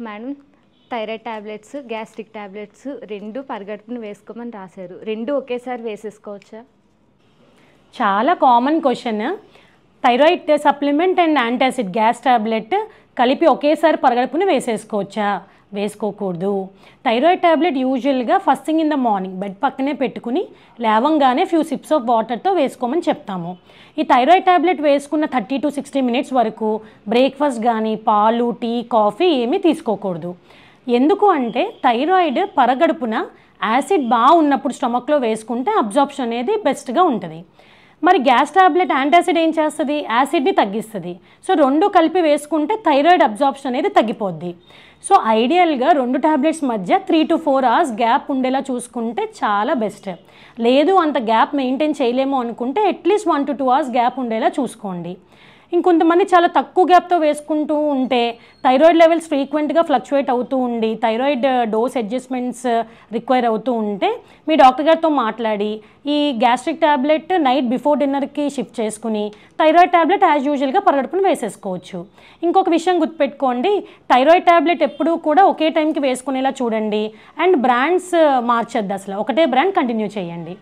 Madam thyroid tablets gastric tablets రెండు పరిగడుపున వేసుకోమని రాశారు. రెండు ఒకేసారి వేసేసుకోవచ్చా? చాలా common question. Thyroid supplement and antacid gas tablet కలిపి ఒకేసారి పరిగడుపున వేసేసుకోవచ్చా? వేసుకోకూడదు. థైరాయిడ్ టాబ్లెట్ యూజువల్గా first thing in the morning bed పక్కనే పెట్టుకుని లేవంగానే ఫ్యూ సిప్స్ ఆఫ్ వాటర్తో వేసుకోమని చెప్తాము. ఈ థైరాయిడ్ టాబ్లెట్ వేసుకున్న 30 to 60 minutes వరకు బ్రేక్ఫాస్ట్ కానీ పాలు టీ కాఫీ ఏమీ తీసుకోకూడదు. ఎందుకు అంటే థైరాయిడ్ పరగడుపున యాసిడ్ బాగా ఉన్నప్పుడు స్టమక్లో వేసుకుంటే అబ్జార్ప్షన్ అనేది బెస్ట్గా ఉంటుంది. మరి గ్యాస్ టాబ్లెట్ యాంటాసిడ్ ఏం చేస్తుంది? యాసిడ్ని తగ్గిస్తుంది. సో రెండు కలిపి వేసుకుంటే థైరాయిడ్ అబ్జార్ప్షన్ అనేది తగ్గిపోద్ది. సో ఐడియల్గా రెండు టాబ్లెట్స్ మధ్య 3 to 4 hours గ్యాప్ ఉండేలా చూసుకుంటే చాలా బెస్ట్. లేదు అంత గ్యాప్ మెయింటైన్ చేయలేము అనుకుంటే అట్లీస్ట్ 1 to 2 hours గ్యాప్ ఉండేలా చూసుకోండి. ఇంకొంతమంది చాలా తక్కువ గ్యాప్తో వేసుకుంటూ ఉంటే థైరాయిడ్ లెవెల్స్ ఫ్రీక్వెంట్గా ఫ్లక్చువేట్ అవుతూ ఉండి థైరాయిడ్ డోస్ అడ్జస్ట్మెంట్స్ రిక్వైర్ అవుతూ ఉంటే మీ డాక్టర్ గారితో మాట్లాడి ఈ గ్యాస్ట్రిక్ టాబ్లెట్ నైట్ బిఫోర్ డిన్నర్కి షిఫ్ట్ చేసుకుని థైరాయిడ్ టాబ్లెట్ యాజ్ యూజువల్గా పరిగడుపున వేసేసుకోవచ్చు. ఇంకొక విషయం గుర్తుపెట్టుకోండి, థైరాయిడ్ టాబ్లెట్ ఎప్పుడూ కూడా ఒకే టైంకి వేసుకునేలా చూడండి. అండ్ బ్రాండ్స్ మార్చొద్దు, అసలు ఒకటే బ్రాండ్ కంటిన్యూ చేయండి.